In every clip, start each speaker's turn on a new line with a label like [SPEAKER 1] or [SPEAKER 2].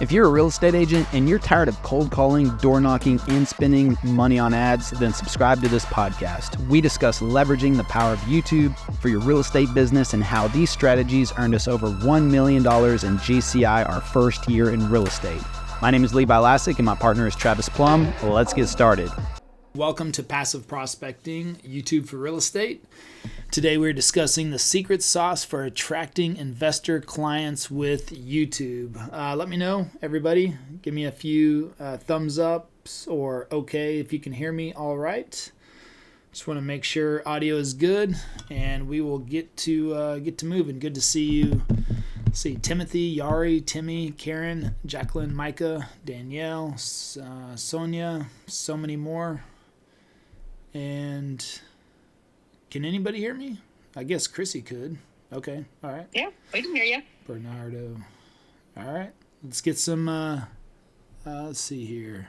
[SPEAKER 1] If you're a real estate agent and you're tired of cold calling, door knocking, and spending money on ads, then subscribe to this podcast. We discuss leveraging the power of YouTube for your real estate business and how these strategies earned us over $1 million in GCI our first year in real estate. My name is Levi Lascsak and my partner is Travis Plumb. Let's get started.
[SPEAKER 2] Welcome to Passive Prospecting, YouTube for Real Estate. Today we're discussing the secret sauce for attracting investor clients with YouTube. Let me know, everybody. Give me a few thumbs ups or okay if you can hear me all right. Just want to make sure audio is good, and we will get to moving. Good to see you. See Timothy, Yari, Timmy, Karen, Jacqueline, Micah, Danielle, Sonia, so many more. And can anybody hear me? I guess Chrissy could. Okay, all right.
[SPEAKER 3] Yeah, we can hear you.
[SPEAKER 2] Bernardo. All right, let's get some, let's see here.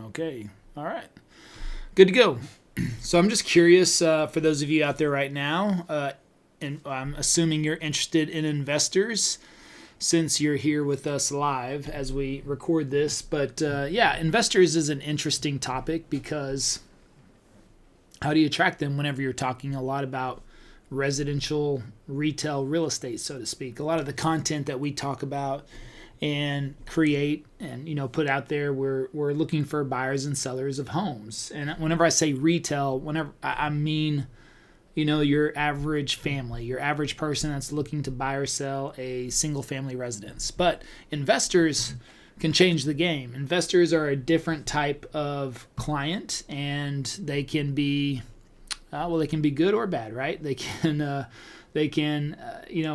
[SPEAKER 2] Okay, all right. Good to go. So I'm just curious, for those of you out there right now, and I'm assuming you're interested in investors, since you're here with us live as we record this. But yeah, investors is an interesting topic because how do you attract them whenever you're talking a lot about residential retail real estate, so to speak? A lot of the content that we talk about and create and put out there, we're looking for buyers and sellers of homes. And whenever I say retail, I mean your average family, your average person that's looking to buy or sell a single family residence. But investors can change the game. Investors are a different type of client, and they can be, they can be good or bad, right? They can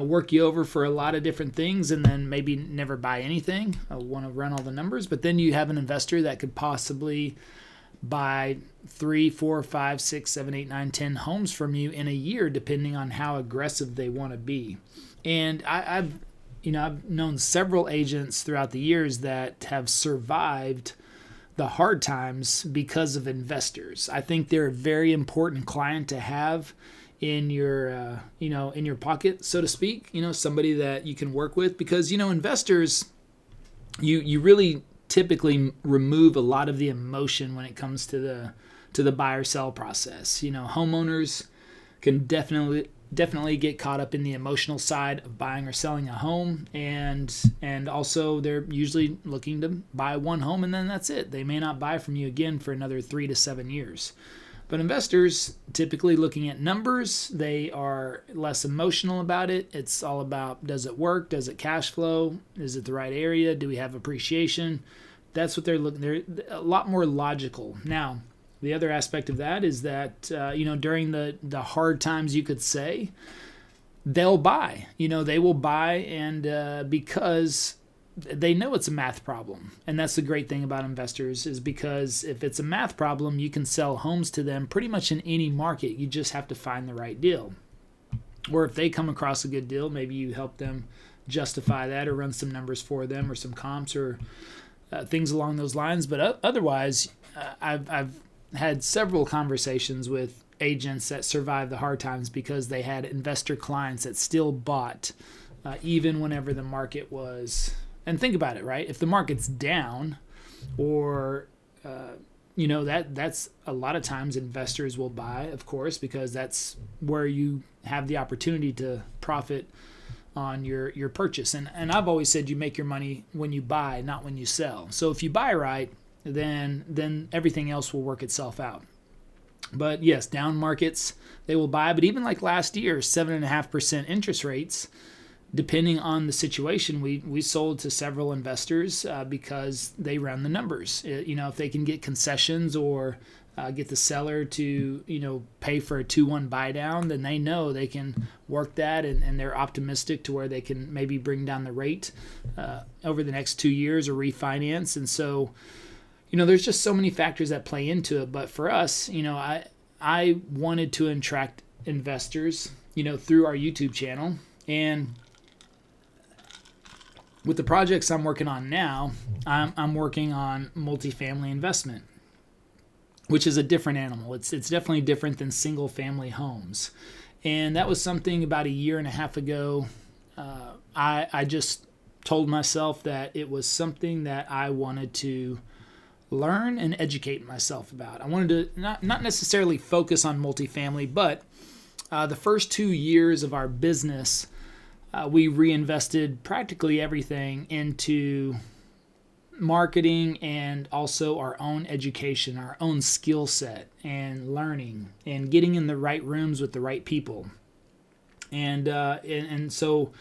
[SPEAKER 2] work you over for a lot of different things and then maybe never buy anything. I want to run all the numbers. But then you have an investor that could possibly buy 3, 4, 5, 6, 7, 8, 9, 10 homes from you in a year, depending on how aggressive they want to be. And I've known several agents throughout the years that have survived the hard times because of investors. I think they're a very important client to have in your in your pocket, so to speak. Somebody that you can work with, because investors, you really typically remove a lot of the emotion when it comes to the buy or sell process. Homeowners can definitely get caught up in the emotional side of buying or selling a home, and also they're usually looking to buy one home and then that's it. They may not buy from you again for another 3 to 7 years. But investors, typically looking at numbers, they are less emotional about it. It's all about, does it work? Does it cash flow? Is it the right area? Do we have appreciation? That's what they're looking. They're a lot more logical. Now, the other aspect of that is that, during the hard times, you could say, they'll buy. They will buy, and because they know it's a math problem. And that's the great thing about investors, is because if it's a math problem, you can sell homes to them pretty much in any market. You just have to find the right deal. Or if they come across a good deal, maybe you help them justify that or run some numbers for them or some comps or things along those lines. But otherwise, I've had several conversations with agents that survived the hard times because they had investor clients that still bought even whenever the market was. And think about it, right? If the market's down, or that's a lot of times investors will buy, of course, because that's where you have the opportunity to profit on your purchase. And I've always said you make your money when you buy, not when you sell. So if you buy right, then everything else will work itself out. But yes, down markets, they will buy. But even like last year, 7.5% interest rates. Depending on the situation, we sold to several investors because they run the numbers. If they can get concessions or get the seller to pay for a 2-1 buy down, then they know they can work that, and they're optimistic to where they can maybe bring down the rate over the next 2 years or refinance. And so, there's just so many factors that play into it. But for us, I wanted to attract investors, through our YouTube channel. And with the projects I'm working on now, I'm working on multifamily investment, which is a different animal. It's definitely different than single family homes. And that was something about a year and a half ago I just told myself that it was something that I wanted to learn and educate myself about. I wanted to not necessarily focus on multifamily, but the first 2 years of our business, we reinvested practically everything into marketing and also our own education, our own skill set and learning and getting in the right rooms with the right people. And so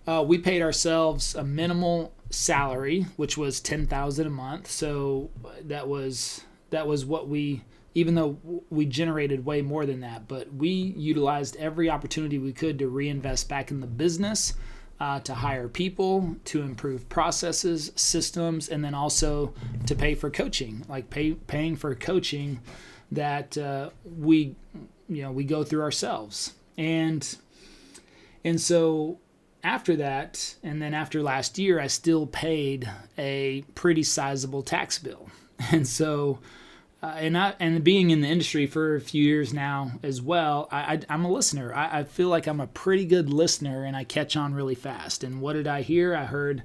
[SPEAKER 2] we paid ourselves a minimal salary, which was $10,000 a month. So that was what we, even though we generated way more than that, but we utilized every opportunity we could to reinvest back in the business, to hire people, to improve processes, systems, and then also to pay for coaching, like paying for coaching that we go through ourselves. And so after that, and then after last year, I still paid a pretty sizable tax bill. And so, and being in the industry for a few years now as well, I'm a listener. I feel like I'm a pretty good listener, and I catch on really fast. And what did I hear? I heard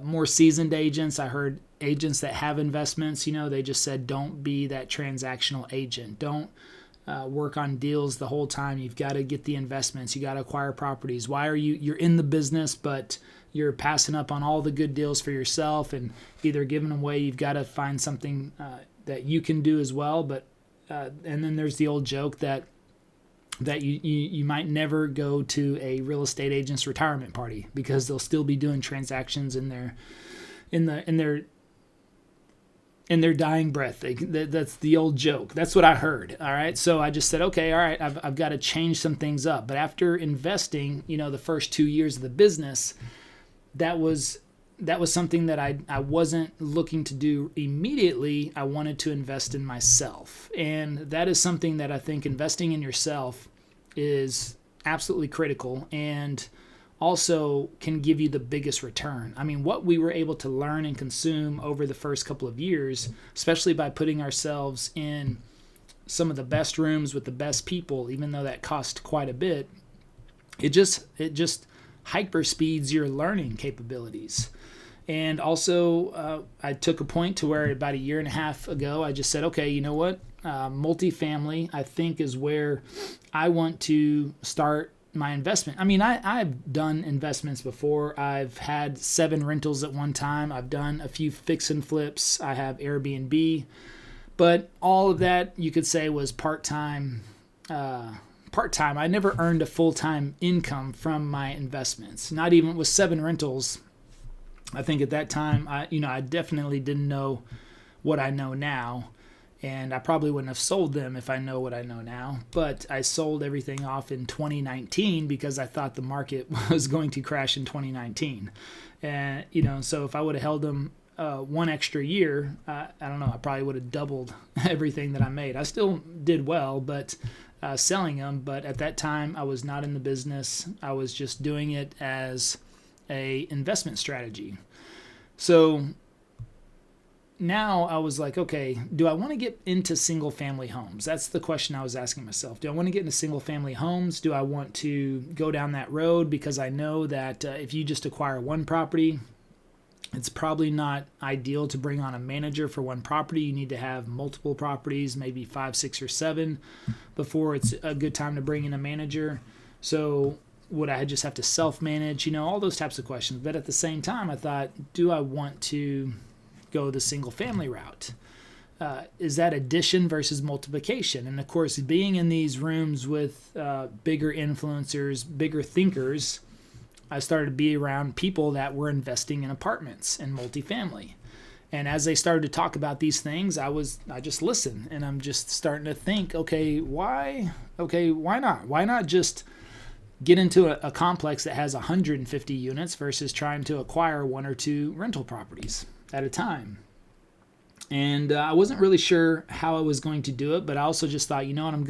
[SPEAKER 2] more seasoned agents. I heard agents that have investments. They just said, don't be that transactional agent. Don't work on deals the whole time. You've got to get the investments. You got to acquire properties. Why are you're in the business, but you're passing up on all the good deals for yourself and either giving them away? You've got to find something that you can do as well. But and then there's the old joke that you might never go to a real estate agent's retirement party because they'll still be doing transactions in their dying breath. That's the old joke. That's what I heard. All right. So I just said, okay, all right, I've got to change some things up. But after investing, the first 2 years of the business, that was something that I wasn't looking to do immediately. I wanted to invest in myself. And that is something that I think investing in yourself is absolutely critical and also can give you the biggest return. I mean, what we were able to learn and consume over the first couple of years, especially by putting ourselves in some of the best rooms with the best people, even though that cost quite a bit, it just hyper speeds your learning capabilities. And also, I took a point to where about 1.5 years ago, I just said, okay, you know what? Multifamily, I think, is where I want to start my investment. I mean, I've done investments before. I've had 7 rentals at one time. I've done a few fix and flips. I have Airbnb. But all of that, you could say, was part-time. I never earned a full-time income from my investments. Not even with 7 rentals. I think at that time, I definitely didn't know what I know now. And I probably wouldn't have sold them if I know what I know now. But I sold everything off in 2019 because I thought the market was going to crash in 2019. And, so if I would have held them 1 extra year, I don't know, I probably would have doubled everything that I made. I still did well, but selling them. But at that time, I was not in the business. I was just doing it as a investment strategy. So now I was like, okay, do I want to get into single family homes? That's the question I was asking myself. Do I want to get into single family homes? Do I want to go down that road? Because I know that if you just acquire one property, it's probably not ideal to bring on a manager for one property. You need to have multiple properties, maybe 5, 6, or 7 before it's a good time to bring in a manager. So would I just have to self-manage? All those types of questions. But at the same time, I thought, do I want to go the single family route? Is that addition versus multiplication? And of course, being in these rooms with bigger influencers, bigger thinkers, I started to be around people that were investing in apartments and multifamily. And as they started to talk about these things, I just listened, and I'm just starting to think, why not? Why not just get into a complex that has 150 units versus trying to acquire 1 or 2 rental properties at a time? And I wasn't really sure how I was going to do it, but I also just thought, what, I'm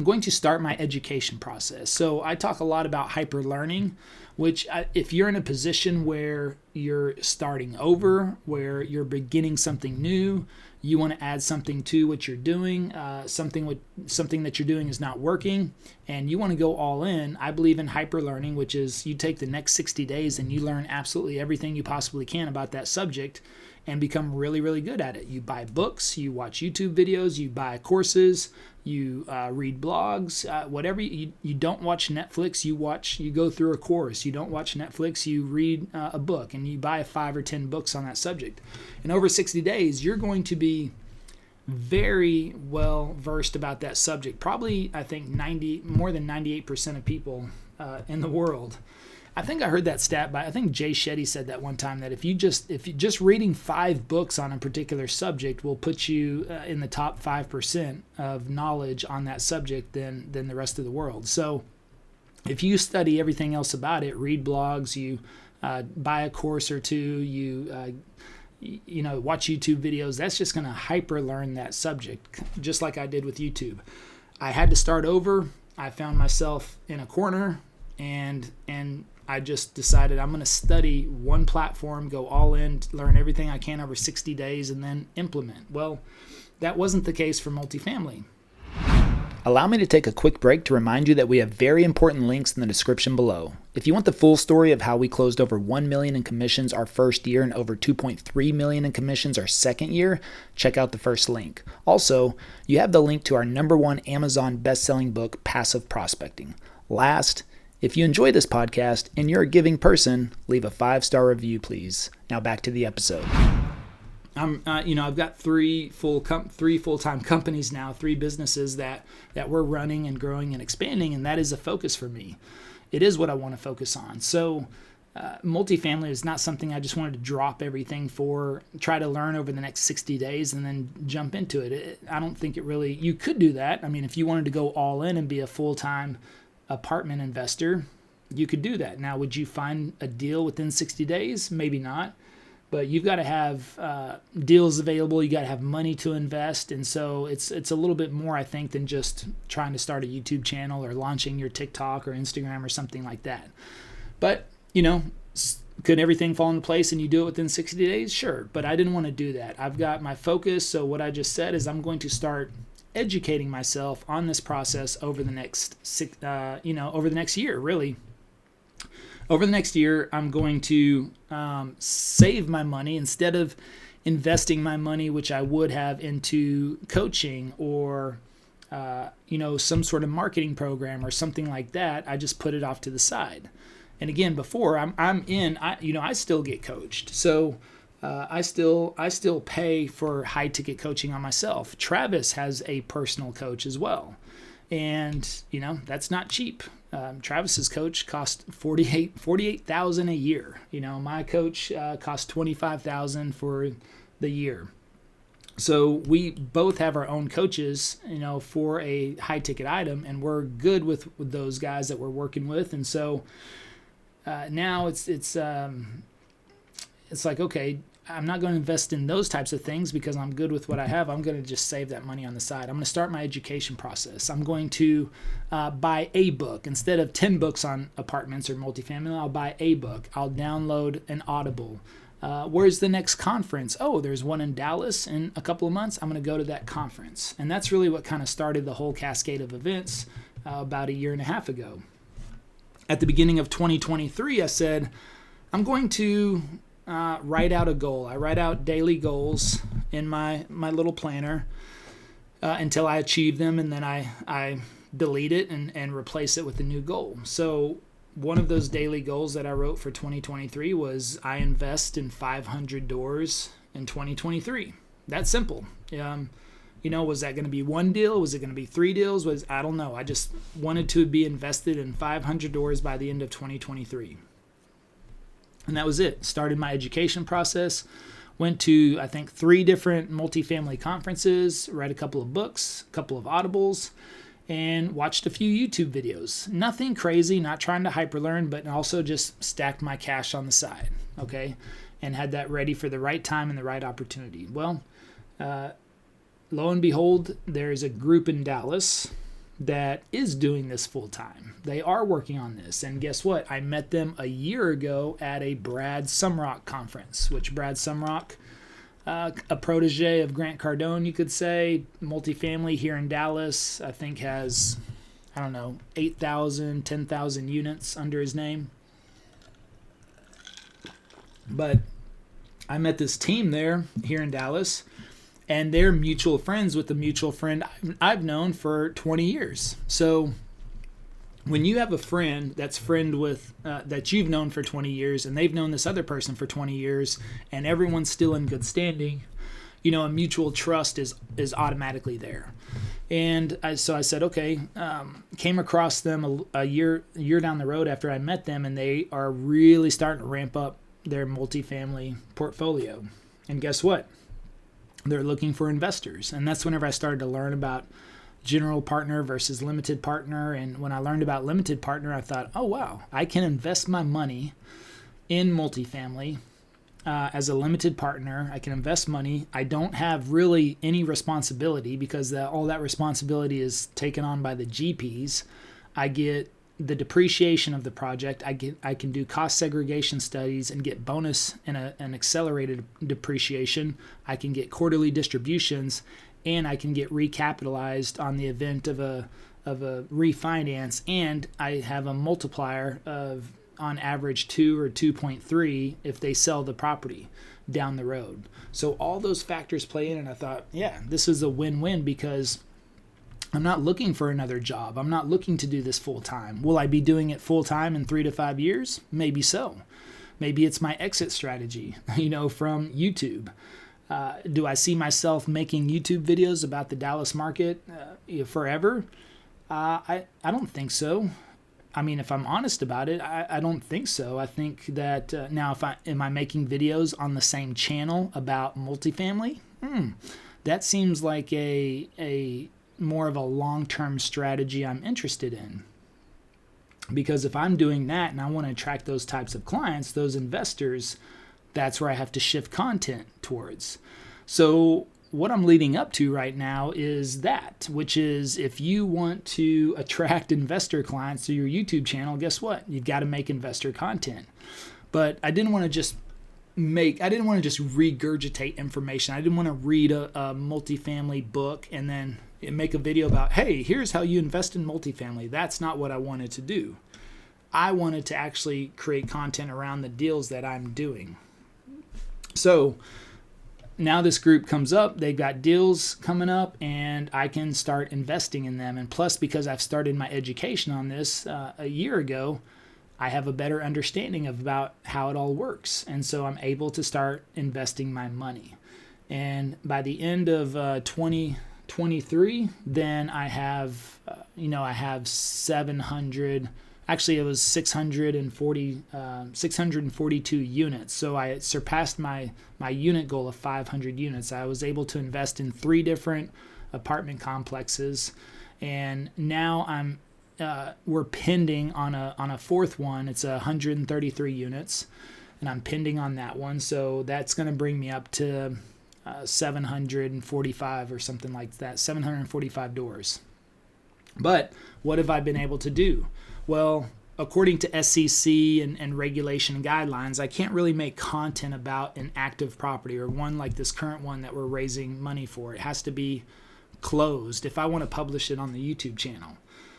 [SPEAKER 2] going to start my education process. So I talk a lot about hyper learning, which if you're in a position where you're starting over, where you're beginning something new, you want to add something to what you're doing, something that you're doing is not working, and you want to go all in. I believe in hyper learning, which is you take the next 60 days and you learn absolutely everything you possibly can about that subject and become really, really good at it. You buy books, you watch YouTube videos, you buy courses, you read blogs, whatever. You don't watch Netflix, you go through a course. You don't watch Netflix, you read a book, and you buy 5 or 10 books on that subject. And over 60 days, you're going to be very well versed about that subject. Probably, I think more than 98% of people in the world. I think I heard that stat I think Jay Shetty said that one time, that if you just reading 5 books on a particular subject will put you in the top 5% of knowledge on that subject than the rest of the world. So if you study everything else about it, read blogs, you buy a course or two, you watch YouTube videos, that's just going to hyper learn that subject, just like I did with YouTube. I had to start over. I found myself in a corner, and I just decided I'm going to study one platform, go all in, learn everything I can over 60 days, and then implement. Well, that wasn't the case for multifamily. Allow me to take a quick break to remind you that we have very important links in the description below. If you want the full story of how we closed over $1 million in commissions our first year and over $2.3 million in commissions our second year, check out the first link. Also, you have the link to our #1 Amazon best-selling book, Passive Prospecting. Last, if you enjoy this podcast and you're a giving person, leave a 5-star review, please. Now back to the episode. I've got 3 full-time companies now, 3 businesses that we're running and growing and expanding, and that is a focus for me. It is what I want to focus on. So multifamily is not something I just wanted to drop everything for, try to learn over the next 60 days and then jump into it. I don't think you could do that. I mean, if you wanted to go all in and be a full-time apartment investor, you could do that. Now, would you find a deal within 60 days? Maybe not, but you've got to have deals available. You got to have money to invest, and so it's a little bit more, I think, than just trying to start a YouTube channel or launching your TikTok or Instagram or something like that. But could everything fall into place and you do it within 60 days? Sure, but I didn't want to do that. I've got my focus. So what I just said is I'm going to start educating myself on this process over the next over the next year, really. Over the next year, I'm going to save my money instead of investing my money, which I would have into coaching or some sort of marketing program or something like that. I just put it off to the side. And again, before I still get coached. So I still pay for high ticket coaching on myself. Travis has a personal coach as well, and that's not cheap. Travis's coach cost $48,000 a year. My coach cost $25,000 for the year. So we both have our own coaches, for a high ticket item, and we're good with those guys that we're working with. And so now it's like, okay, I'm not going to invest in those types of things because I'm good with what I have. I'm going to just save that money on the side. I'm going to start my education process. I'm going to buy a book. Instead of 10 books on apartments or multifamily, I'll buy a book. I'll download an Audible. Where's the next conference? Oh, there's one in Dallas in a couple of months. I'm going to go to that conference. And that's really what kind of started the whole cascade of events about 1.5 years ago. At the beginning of 2023, I said, I'm going to write out a goal. I write out daily goals in my little planner until I achieve them, and then I delete it and replace it with a new goal. So one of those daily goals that I wrote for 2023 was I invest in 500 doors in 2023. That's simple. Was that going to be one deal? Was it going to be 3 deals? I don't know. I just wanted to be invested in 500 doors by the end of 2023. And that was it. Started my education process. Went to, I think, 3 different multifamily conferences, read a couple of books, a couple of Audibles, and watched a few YouTube videos. Nothing crazy, not trying to hyperlearn, but also just stacked my cash on the side, okay? And had that ready for the right time and the right opportunity. Well, lo and behold, there's a group in Dallas that is doing this full time. They are working on this. And guess what? I met them a year ago at a Brad Sumrock conference, which Brad Sumrock a protege of Grant Cardone, you could say. Multifamily here in Dallas, I think has, 8,000, 10,000 units under his name. But I met this team there here in Dallas, and they're mutual friends with a mutual friend I've known for 20 years. So when you have a friend that's friend with that you've known for 20 years, and they've known this other person for 20 years, and everyone's still in good standing, a mutual trust is automatically there. And so I said, okay, came across them a year down the road after I met them, and they are really starting to ramp up their multifamily portfolio. And guess what? They're looking for investors. And that's whenever I started to learn about general partner versus limited partner. And when I learned about limited partner, I thought, oh, wow, I can invest my money in multifamily as a limited partner. I can invest money. I don't have really any responsibility because all that responsibility is taken on by the GPs. I get the depreciation of the project. I can do cost segregation studies and get bonus and an accelerated depreciation. I can get quarterly distributions, and I can get recapitalized on the event of a refinance. And I have a multiplier of on average 2 or 2.3 if they sell the property down the road. So all those factors play in, and I thought, yeah, this is a win-win because I'm not looking for another job. I'm not looking to do this full time. Will I be doing it full time in 3 to 5 years? Maybe so. Maybe it's my exit strategy, from YouTube. Do I see myself making YouTube videos about the Dallas market forever? I don't think so. I mean, if I'm honest about it, I don't think so. I think that now, am I making videos on the same channel about multifamily? That seems like a more of a long-term strategy I'm interested in. Because if I'm doing that and I want to attract those types of clients, those investors, that's where I have to shift content towards. So what I'm leading up to right now is that, which is if you want to attract investor clients to your YouTube channel, guess what? You've got to make investor content. But I didn't want to just regurgitate information. I didn't want to read a multifamily book and then make a video about, hey, here's how you invest in multifamily. That's not what I wanted to do. I wanted to actually create content around the deals that I'm doing. So now this group comes up, they've got deals coming up, and I can start investing in them. And plus, because I've started my education on this a year ago, I have a better understanding about how it all works. And so I'm able to start investing my money. And by the end of 2023, then I have, I have 700, actually it was 642 units. So I surpassed my unit goal of 500 units. I was able to invest in 3 different apartment complexes. And now we're pending on a 4th one. It's 133 units, and I'm pending on that one. So that's going to bring me up to 745 or something like that, 745 doors. But what have I been able to do? Well, according to SEC and regulation guidelines, I can't really make content about an active property or one like this current one that we're raising money for. It has to be closed if I want to publish it on the YouTube channel.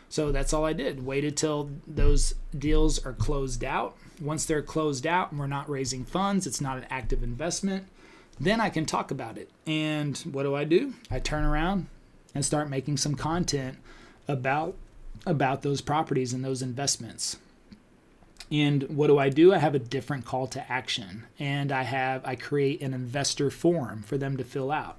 [SPEAKER 2] So that's all I did. Waited till those deals are closed out. Once they're closed out and we're not raising funds, it's not an active investment, then I can talk about it. And what do? I turn around and start making some content about those properties and those investments. And what do? I have a different call to action, and I create an investor form for them to fill out.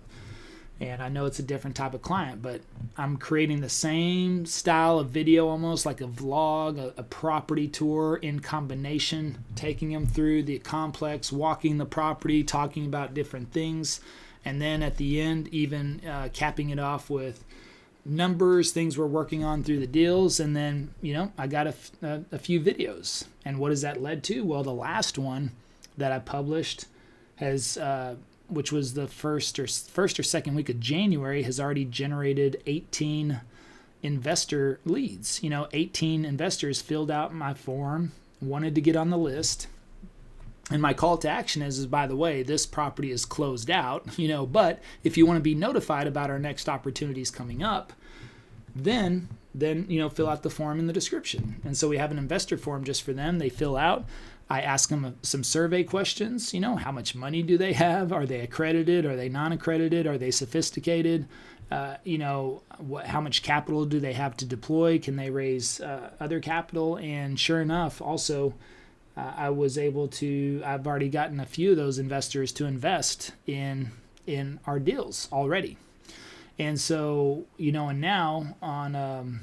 [SPEAKER 2] And I know it's a different type of client, but I'm creating the same style of video, almost like a vlog, a property tour in combination, taking them through the complex, walking the property, talking about different things. And then at the end, even capping it off with numbers, things we're working on through the deals. And then, I got a few videos. And what has that led to? Well, the last one that I published has, which was the first or second week of January, has already generated 18 investor leads. 18 investors filled out my form, wanted to get on the list. And my call to action is by the way, this property is closed out, but if you want to be notified about our next opportunities coming up, then fill out the form in the description. And so we have an investor form just for them. They fill out. I ask them some survey questions. How much money do they have? Are they accredited? Are they non-accredited? Are they sophisticated? How much capital do they have to deploy? Can they raise other capital? And sure enough, also, I've already gotten a few of those investors to invest in our deals already. And so, and now on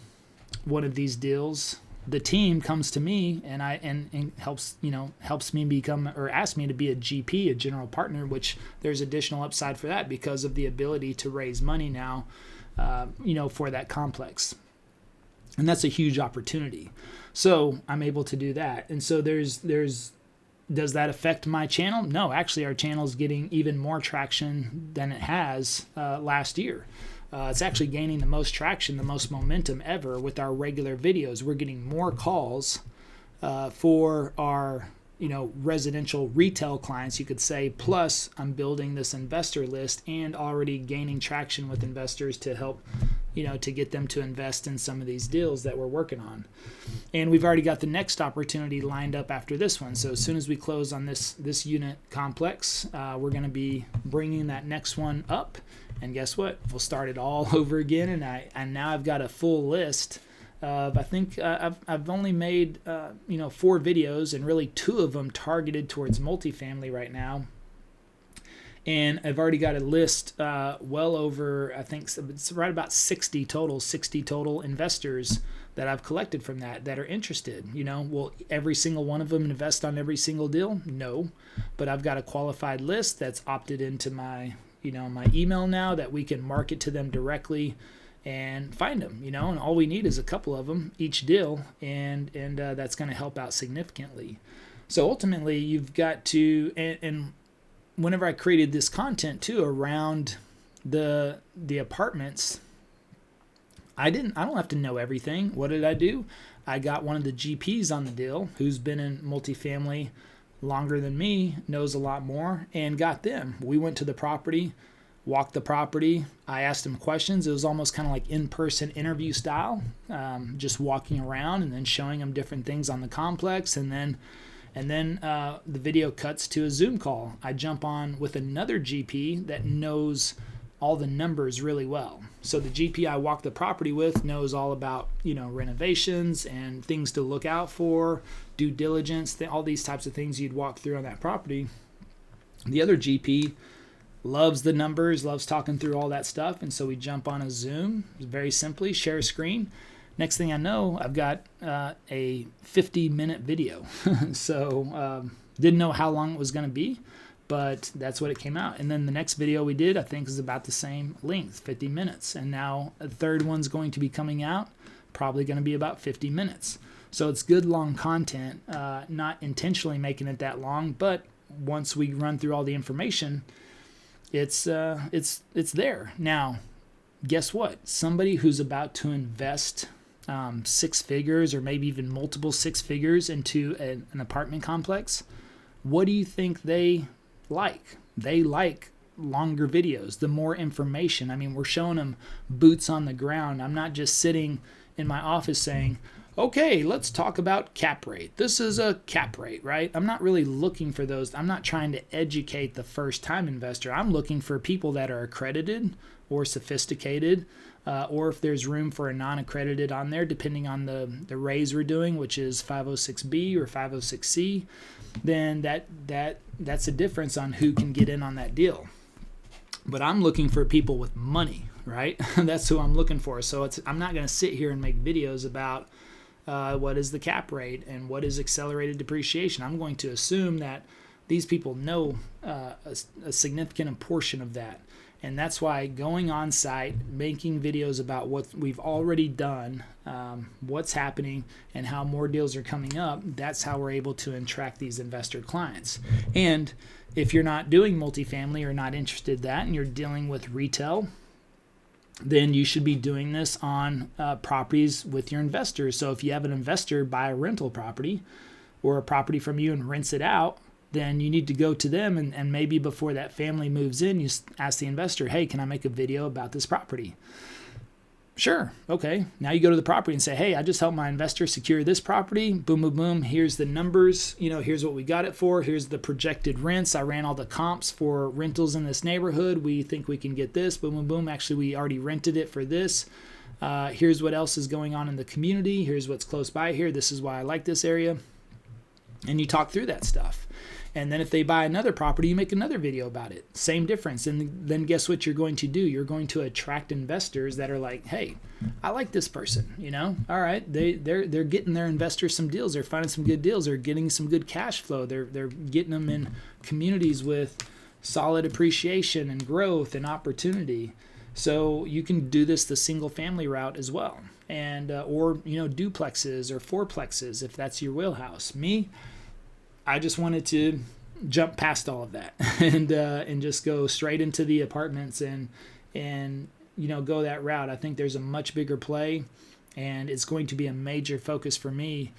[SPEAKER 2] one of these deals, the team comes to me and helps me become, or ask me to be a GP, a general partner, which there's additional upside for that because of the ability to raise money now, for that complex. And that's a huge opportunity. So I'm able to do that. And so does that affect my channel? No, actually our channel is getting even more traction than it has last year. It's actually gaining the most traction, the most momentum ever with our regular videos. We're getting more calls for our residential retail clients, you could say, plus I'm building this investor list and already gaining traction with investors to help, to get them to invest in some of these deals that we're working on. And we've already got the next opportunity lined up after this one. So as soon as we close on this unit complex, we're going to be bringing that next one up. And guess what? We'll start it all over again. And now I've got a full list of, I think I've only made 4 videos, and really 2 of them targeted towards multifamily right now. And I've already got a list well over, I think it's right about 60 total investors that I've collected from that are interested. Will every single one of them invest on every single deal? No, but I've got a qualified list that's opted into my my email now that we can market to them directly and find them, and all we need is a couple of them each deal, and that's going to help out significantly. So ultimately you've got to, and whenever I created this content too around the apartments, I don't have to know everything. What did I do? I got one of the GPs on the deal who's been in multifamily longer than me, knows a lot more, and got them. We went to the property, walked the property. I asked him questions. It was almost kind of like in-person interview style, just walking around and then showing him different things on the complex. And then the video cuts to a Zoom call. I jump on with another GP that knows all the numbers really well. So the GP I walked the property with knows all about, renovations and things to look out for, due diligence, all these types of things you'd walk through on that property. The other GP loves the numbers, loves talking through all that stuff. And so we jump on a Zoom, very simply, share screen. Next thing I know, I've got a 50-minute video. So didn't know how long it was going to be, but that's what it came out. And then the next video we did, I think, is about the same length, 50 minutes. And now a third one's going to be coming out, probably going to be about 50 minutes. So it's good long content, not intentionally making it that long, but once we run through all the information, it's there. Now, guess what? Somebody who's about to invest 6 figures or maybe even multiple 6 figures into an apartment complex, what do you think they like? They like longer videos, the more information. I mean, we're showing them boots on the ground. I'm not just sitting in my office saying, okay, let's talk about cap rate. This is a cap rate, right? I'm not really looking for those. I'm not trying to educate the first-time investor. I'm looking for people that are accredited or sophisticated, or if there's room for a non-accredited on there, depending on the raise we're doing, which is 506B or 506C, then that's a difference on who can get in on that deal. But I'm looking for people with money, right? That's who I'm looking for. So I'm not going to sit here and make videos about what is the cap rate and what is accelerated depreciation. I'm going to assume that these people know a significant portion of that. And that's why going on site, making videos about what we've already done, what's happening, and how more deals are coming up, that's how we're able to attract these investor clients. And if you're not doing multifamily or not interested in that and you're dealing with retail, then you should be doing this on properties with your investors. So if you have an investor buy a rental property or a property from you and rents it out, then you need to go to them and maybe before that family moves in, you ask the investor, hey, can I make a video about this property? Sure. Okay. Now you go to the property and say, hey, I just helped my investor secure this property. Boom, boom, boom. Here's the numbers. Here's what we got it for. Here's the projected rents. I ran all the comps for rentals in this neighborhood. We think we can get this. Boom, boom, boom. Actually, we already rented it for this. Here's what else is going on in the community. Here's what's close by here. This is why I like this area. And you talk through that stuff. And then if they buy another property, you make another video about it. Same difference. And then guess what you're going to do? You're going to attract investors that are like, hey, I like this person. All right, they're getting their investors some deals. They're finding some good deals. They're getting some good cash flow. They're getting them in communities with solid appreciation and growth and opportunity. So you can do this the single family route as well, and or duplexes or fourplexes if that's your wheelhouse. I just wanted to jump past all of that and just go straight into the apartments and go that route. I think there's a much bigger play, and it's going to be a major focus for me,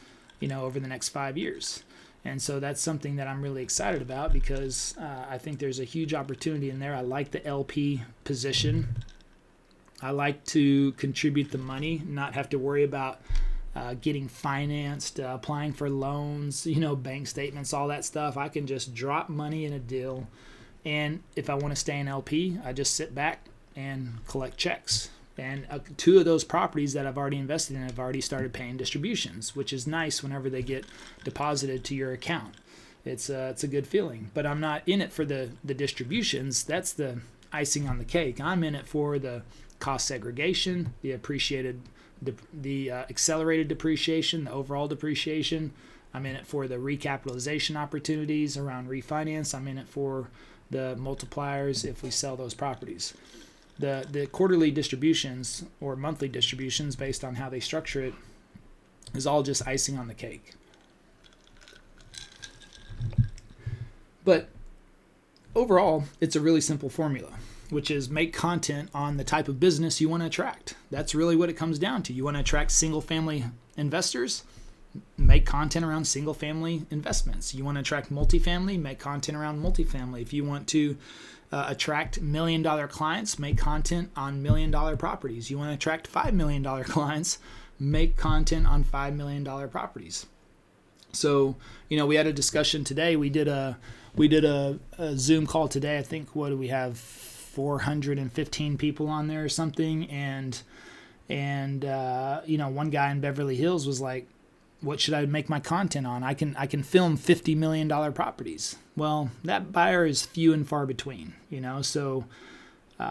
[SPEAKER 2] over the next 5 years. And so that's something that I'm really excited about because I think there's a huge opportunity in there. I like the LP position. I like to contribute the money, not have to worry about getting financed, applying for loans, bank statements, all that stuff. I can just drop money in a deal. And if I want to stay in LP, I just sit back and collect checks. And 2 of those properties that I've already invested in have already started paying distributions, which is nice whenever they get deposited to your account. It's a good feeling. But I'm not in it for the distributions. That's the icing on the cake. I'm in it for the cost segregation, the accelerated depreciation, the overall depreciation. I'm in it for the recapitalization opportunities around refinance. I'm in it for the multipliers if we sell those properties. The quarterly distributions or monthly distributions based on how they structure it is all just icing on the cake. But overall, it's a really simple formula, which is make content on the type of business you want to attract. That's really what it comes down to. You want to attract single-family investors? Make content around single-family investments. You want to attract multifamily? Make content around multifamily. If you want to attract $1 million clients, make content on $1 million properties. You want to attract $5 million clients, make content on $5 million properties. So, we had a discussion today. We did a Zoom call today. I think, what do we have? 415 people on there or something, and one guy in Beverly Hills was like, what should I make my content on? I can film $50 million properties. Well, that buyer is few and far between, so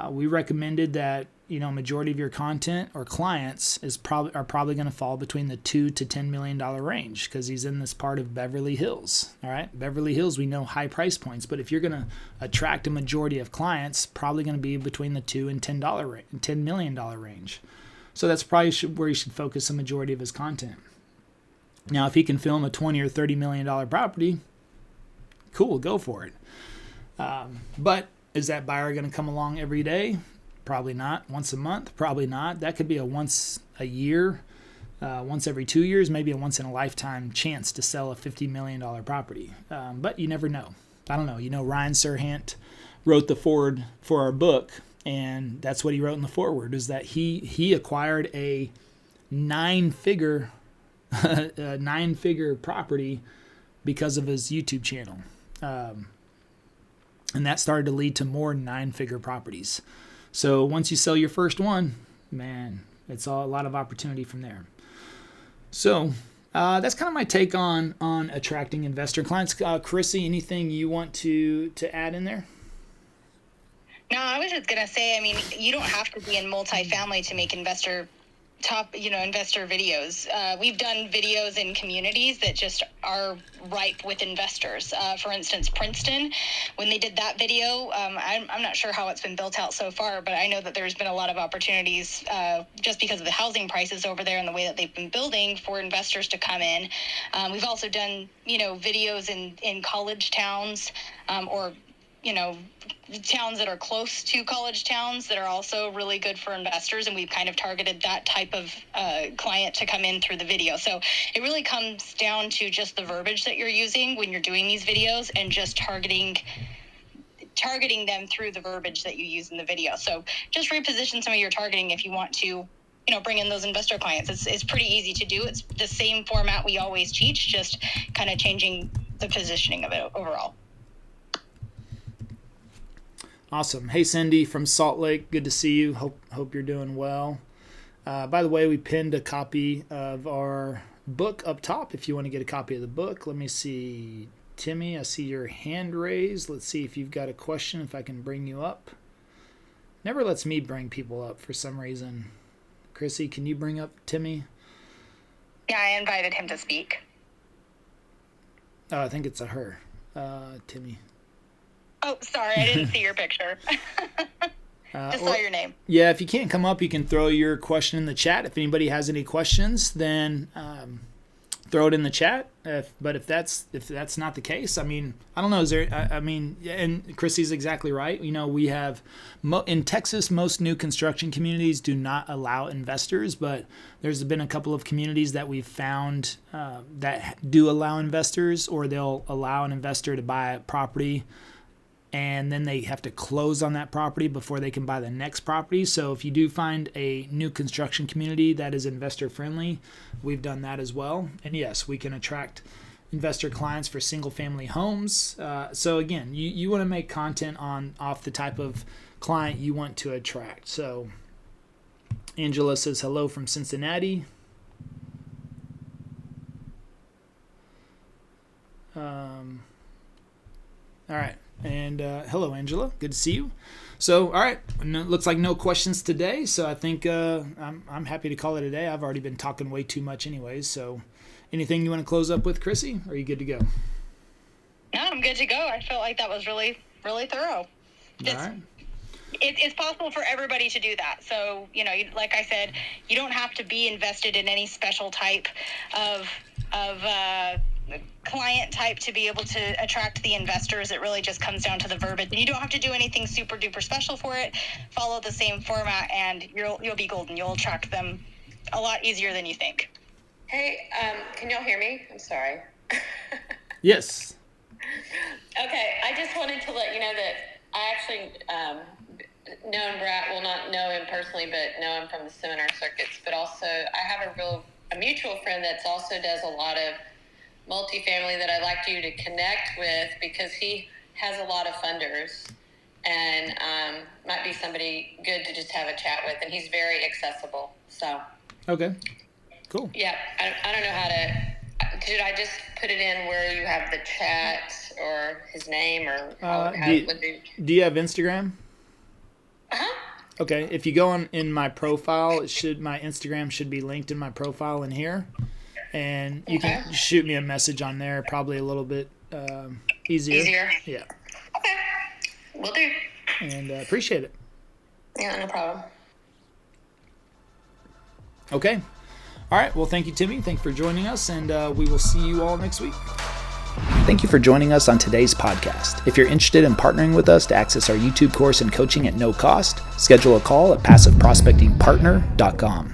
[SPEAKER 2] we recommended that majority of your content or clients are probably going to fall between the $2 to $10 million range because he's in this part of Beverly Hills. All right, Beverly Hills, we know high price points, but if you're going to attract a majority of clients, probably going to be between the $2 and $10 million range. So that's probably where he should focus a majority of his content. Now, if he can film a $20 or $30 million property, cool, go for it. But is that buyer going to come along every day? Probably not. Once a month? Probably not. That could be a once a year, once every 2 years, maybe a once in a lifetime chance to sell a $50 million property. But you never know. I don't know. Ryan Serhant wrote the foreword for our book, and that's what he wrote in the foreword, is that he acquired a nine-figure property because of his YouTube channel. And that started to lead to more 9-figure properties. So once you sell your first one, man, it's a lot of opportunity from there. So that's kind of my take on attracting investor clients. Chrissy, anything you want to add in there?
[SPEAKER 3] No, I was just going to say, you don't have to be in multifamily to make investor videos. We've done videos in communities that just are ripe with investors. For instance, Princeton, when they did that video, I'm not sure how it's been built out so far, but I know that there's been a lot of opportunities just because of the housing prices over there and the way that they've been building for investors to come in. We've also done, videos in college towns or towns that are close to college towns that are also really good for investors, and we've kind of targeted that type of client to come in through the video. So it really comes down to just the verbiage that you're using when you're doing these videos, and just targeting them through the verbiage that you use in the video. So just reposition some of your targeting if you want to bring in those investor clients. It's pretty easy to do. It's the same format we always teach, just kind of changing the positioning of it overall.
[SPEAKER 2] Awesome. Hey, Cindy from Salt Lake. Good to see you. Hope you're doing well. By the way, we pinned a copy of our book up top if you want to get a copy of the book. Let me see. Timmy, I see your hand raised. Let's see if you've got a question, if I can bring you up. Never lets me bring people up for some reason. Chrissy, can you bring up Timmy?
[SPEAKER 3] Yeah, I invited him to speak.
[SPEAKER 2] Oh, I think it's a her. Timmy.
[SPEAKER 3] Oh, sorry, I didn't see your picture. Just saw your name.
[SPEAKER 2] Yeah, if you can't come up, you can throw your question in the chat. If anybody has any questions, then throw it in the chat. But if that's not the case, I mean, I don't know. Is there? I mean, and Chrissy's exactly right. We have in Texas, most new construction communities do not allow investors, but there's been a couple of communities that we've found that do allow investors, or they'll allow an investor to buy a property, and then they have to close on that property before they can buy the next property. So if you do find a new construction community that is investor friendly, we've done that as well. And yes, we can attract investor clients for single family homes. So again, you want to make content off the type of client you want to attract. So Angela says hello from Cincinnati. All right. And hello, Angela. Good to see you. So, all right. Looks like no questions today. So I think I'm happy to call it a day. I've already been talking way too much anyways. So anything you want to close up with, Chrissy? Or are you good to go?
[SPEAKER 3] No, I'm good to go. I felt like that was really, really thorough.
[SPEAKER 2] All right.
[SPEAKER 3] It's possible for everybody to do that. So, like I said, you don't have to be invested in any special type of client type to be able to attract the investors. It really just comes down to the verbiage, and you don't have to do anything super duper special for it. Follow the same format, and you'll be golden. You'll attract them a lot easier than you think.
[SPEAKER 4] Hey, can y'all hear me? I'm sorry.
[SPEAKER 2] Yes.
[SPEAKER 4] Okay, I just wanted to let you know that I actually known Brad, well, not know him personally, but know him from the seminar circuits. But also, I have a mutual friend that's also does a lot of multifamily that I'd like you to connect with, because he has a lot of funders and might be somebody good to just have a chat with, and he's very accessible. So
[SPEAKER 2] Okay. Cool.
[SPEAKER 4] Yeah, I don't know how to. Did I just put it in where you have the chat or his name, or how it would be?
[SPEAKER 2] Do you have Instagram?
[SPEAKER 4] Uh-huh.
[SPEAKER 2] Okay. If you go in my profile, my Instagram should be linked in my profile in here. And you can shoot me a message on there, probably a little bit easier. Yeah.
[SPEAKER 4] Okay. Will do.
[SPEAKER 2] And appreciate it.
[SPEAKER 4] Yeah, no problem.
[SPEAKER 2] Okay. All right. Well, thank you, Timmy. Thanks for joining us, and we will see you all next week.
[SPEAKER 1] Thank you for joining us on today's podcast. If you're interested in partnering with us to access our YouTube course and coaching at no cost, schedule a call at passiveprospectingpartner.com.